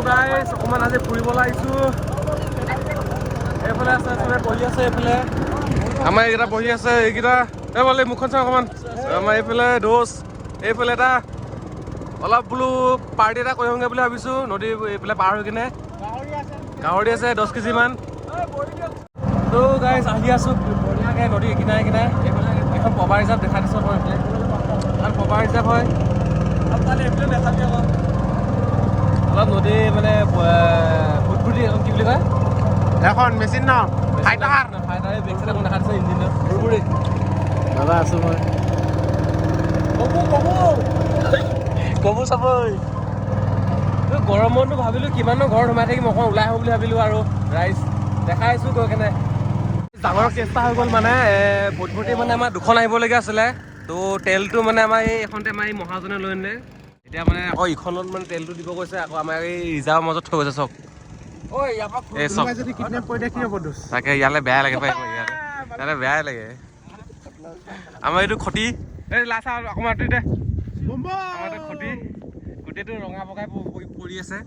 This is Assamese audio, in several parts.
গাইছ অকণমান আজি ফুৰিবলৈ আহিছোঁ এইফালে আছে চবে বহি আছে এইফালে আমাৰ এইকেইটা বহি আছে এইকেইটা এই বোলে মুখখন চাওঁ অকণমান আমাৰ এইফালে দোষ এইফালে এটা অলপ বোলো পাৰ্টি এটা কৰিমগৈ বুলি ভাবিছোঁ নদী এইফালে পাৰ হৈ কিনে গাহৰি আছে 10 কেজিমান তো গাইছ আহি আছোঁ বঢ়িয়াকৈ নদী কিনাৰে কিনাৰে এইফালে এখন পবা ৰিজাৰ্ভ দেখা দিছোঁ মই এইফালে এখন পবা ৰিজাৰ্ভ হয় মানে এইফালে দেখাবি আকৌ অলপ নদী মানে ফুটফুটি এখন কি বুলি কয় এখন মেচিন ন ফাইটাৰে বেগ চাইড এখন দেখা দিছে ইঞ্জিনটো ফুটফুটি দাদা আছোঁ মই কবু চাবই গৰমতো ভাবিলোঁ কিমানো ঘৰত সোমাই থাকিম অকণ ওলাই আহোঁ বুলি ভাবিলোঁ আৰু ৰাইজ দেখাই আছোঁ গৈ কেনে ডাঙৰ চেষ্টা হৈ গ'ল মানে ফুটফুটি মানে আমাৰ দুখন আহিবলগীয়া আছিলে তো তেলটো মানে আমাৰ এইখনতে আমাৰ এই মহাজনে লৈ আনিলে এতিয়া মানে আকৌ ইখনত মানে তেলটো দিব গৈছে আকৌ আমাৰ এই ৰিজাৰ্ভৰ মাজত থৈ গৈছে চক তাকে ইয়ালৈ বেয়া লাগে পাই ইয়ালৈ বেয়াই লাগে আমাৰ এইটো খটি এই লাচা অকণমান দে আমাৰ খটি গোটেইটো ৰঙা বগাই পৰি আছে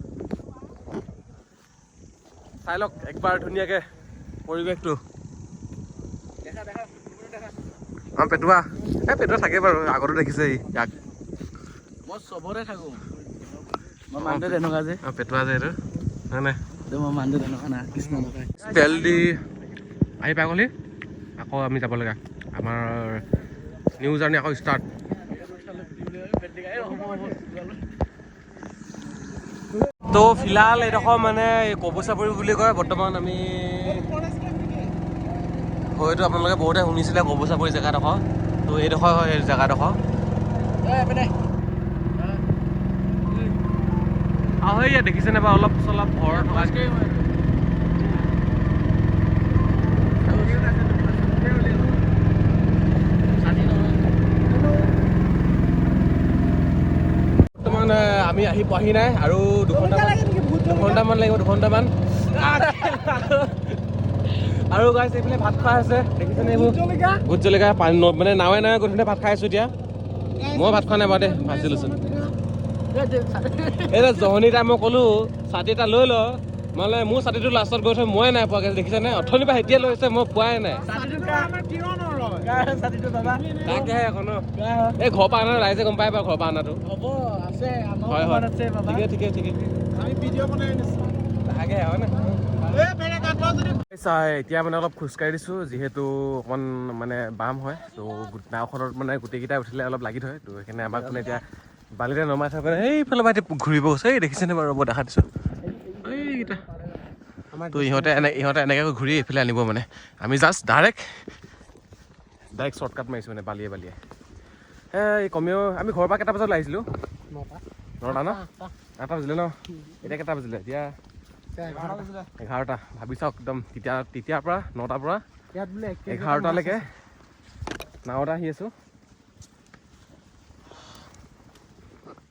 চাই লওক একবাৰ ধুনীয়াকৈ পৰিৱেশটো অঁ পেটুৱা এই পেটুৱা থাকে বাৰু আগতো দেখিছে ইয়াক মই চবতে থাকোঁ মই মানুহটো তেনেকুৱা যে অঁ পেটুৱা যে এইটো নাই নাই মই মানুহটো তেনেকুৱা না কৃষ্ণ নকয় তেল দি আহি পাই গ'লি আকৌ আমি যাব লগা আমাৰ নিউ জাৰ্ণি আকৌ ষ্টাৰ্ট তো ফিলহাল এইডোখৰ মানে কবু চাপৰি বুলি কয় বৰ্তমান আমি হয়তো আপোনালোকে বহুতে শুনিছিলে কবু চাপৰি জেগাডোখৰ তো এইডোখৰ হয় এই জেগাডোখৰ আৰু ইয়াত দেখিছেনে বাৰু অলপ চলপ ঘৰ থকা বৰ্তমান আমি আহি পোৱাহি নাই আৰু দুঘণ্টামান লাগিব দুঘণ্টামান আৰু গাইছ এইফালে ভাত খোৱা আছে দেখিছেনে এইবোৰ ভোট জলকীয়া পানী মানে নাৱে নাৱে গৈ ভাত খাই আছোঁ এতিয়া মই ভাত খোৱা নাই বাৰু দেই ভাজি লৈছোঁ এই জহনি তাই মই ক'লোঁ ছাতি এটা লৈ ল মানে মোৰ ছাতিটো লাষ্টত গৈ থৈ মই নাই পোৱাকৈ দেখিছেনে অথনিৰ পৰা এতিয়া লৈছে মই পোৱাই নাই তাকেহে আকৌ ন এই ঘৰৰ পৰা অনা ৰাইজে গম পাই বাৰু ঘৰৰ পৰা অনাটো হয় হয় ঠিকে ঠিকে তাকে হয় নে চাই এতিয়া মানে অলপ খোজকাঢ়ি দিছোঁ যিহেতু অকণমান মানে বাম হয় তো নাওখনত মানে গোটেইকেইটা উঠিলে অলপ লাগি থয় তো সেইকাৰণে আমাক মানে এতিয়া বালিতে নমাই থৈ পেলাই এইফালে পৰা এতিয়া ঘূৰিব গৈছে এই দেখিছেনে বাৰু মই দেখা দিছোঁ এইকেইটা তো ইহঁতে এনেকৈ ঘূৰি এইফালে আনিব মানে আমি জাষ্ট ডাইৰেক্ট শ্বৰ্টকাট মাৰিছোঁ মানে বালিয়ে এই কমেও আমি ঘৰৰ পৰা কেইটা বজাত আহিছিলোঁ 9টা ন 8টা বাজিলে ন এতিয়া কেইটা বাজিলে এতিয়া 11টা ভাবি চাওক একদম তেতিয়াৰ পৰা 9টাৰ পৰা 11টালৈকে নাৱত আহি আছোঁ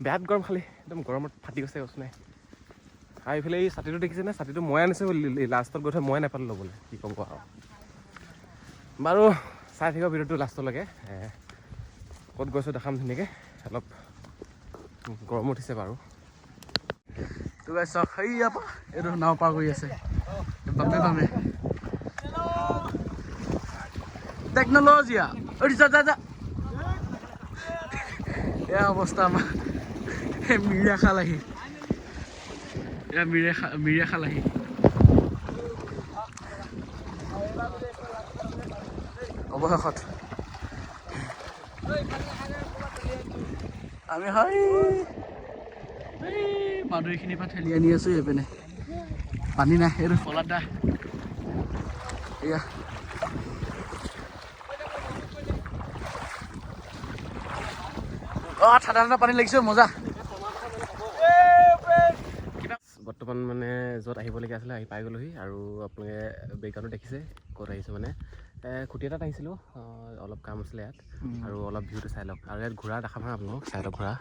বেয়াত গৰম খালি একদম গৰমত ফাটি গৈছে কৈছোঁ নাই আৰু এইফালে এই ছাতিটো দেখিছেনে ছাতিটো মই আনিছোঁ লাষ্টত গৈ থৈ মই নাপালোঁ ল'বলৈ কি ক'ম কোৱা আৰু বাৰু চাই থাকিব ভিডিঅ'টো লাষ্টলৈকে ক'ত গৈছোঁ দেখাম ধুনীয়াকৈ অলপ গৰম উঠিছে বাৰু তো গাইছ চাওক সেইয়া এইটো নাও পাৰ কৰি আছে বামে টেকন'লজিয়া যা এয়া অৱস্থা আমাৰ মিৰিয়া খাল আহি অৱশেষত আমি মাদুৰীখিনিৰ পৰা ঠেলি আনি আছোঁ এইপিনে পানী নাই এইটো ফলাত এয়া ঠাণ্ডা ঠাণ্ডা পানী লাগিছে মজা বৰ্তমান মানে য'ত আহিবলগীয়া আছিলে আহি পাই গ'লোহি আৰু আপোনালোকে বেকগ্ৰাউণ্ডত দেখিছে ক'ত আহিছোঁ মানে খুটি এটাত আহিছিলোঁ অলপ কাম আছিলে ইয়াত আৰু অলপ ভিউটো চাই লওক আৰু ইয়াত ঘোঁৰা দেখাম হা আপোনালোকক চাই লওক ঘোঁৰা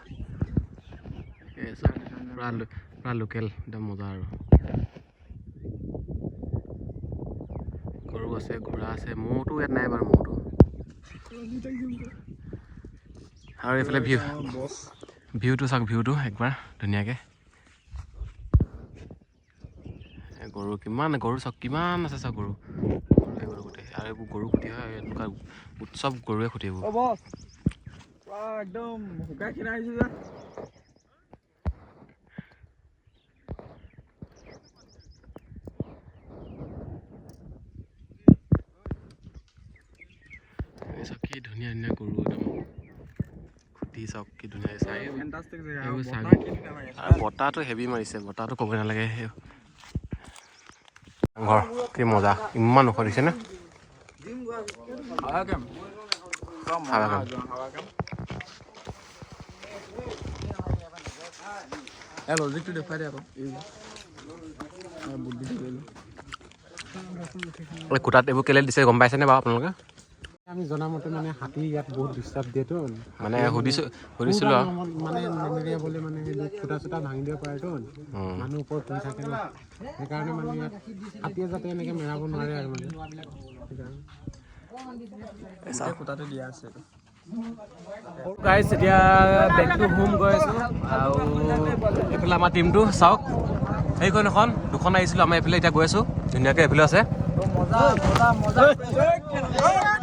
পুৰা লোকেল একদম মজা আৰু গৰু আছে ঘোঁৰা আছে ম'হটো ইয়াত নাই বাৰু ম'হটো আৰু এইফালে ভিউটো চাওক ভিউটো একবাৰ ধুনীয়াকৈ গৰু কিমান গৰু চাওক কিমান আছে চাওক গৰু গৰু গোটেই আৰু এইবোৰ গৰু খুটি হয় এনেকুৱা উৎসৱ গৰুৱে খুটি এইবোৰ একদম শুকাই খিনাই আহিছো যে চাওক কি ধুনীয়া ধুনীয়া গৰু একদম খুটি চাওক কি ধুনীয়া চাই এইবোৰ চাই আৰু বতাহটো হেভি মাৰিছে বতাহটো ক'ব নালাগে ঘৰ কি মজা ইমান ওখ দিছে নে লজিকটো দেখুৱাই দে আকৌ কোটাত এইবোৰ কেলে দিছে গম পাইছেনে বাৰু আপোনালোকে আমি জনামতে মানে হাতী ইয়াত বহুত ডিষ্টাৰ্ব দিয়েতো মানে সুধিছিলোঁ আৰু মানে মেলেৰিয়া বুলি মানে ফুটা চুটা ভাঙি দিব পাৰেতো মানুহ ওপৰত শুই থাকে ন সেইকাৰণে মানে ইয়াত হাতীয়ে যাতে এনেকৈ মেৰাব নোৱাৰে আৰু মানে সেইকাৰণে খুটাতে দিয়া আছে গাইজ এতিয়া বেক টু হোম গৈ আছোঁ আৰু এইফালে আমাৰ টিমটো চাওক সেইখন এখন দুখন আহিছিলোঁ আমাৰ এইফালে এতিয়া গৈ আছোঁ ধুনীয়াকৈ এইফালে আছে মজা মজা মজা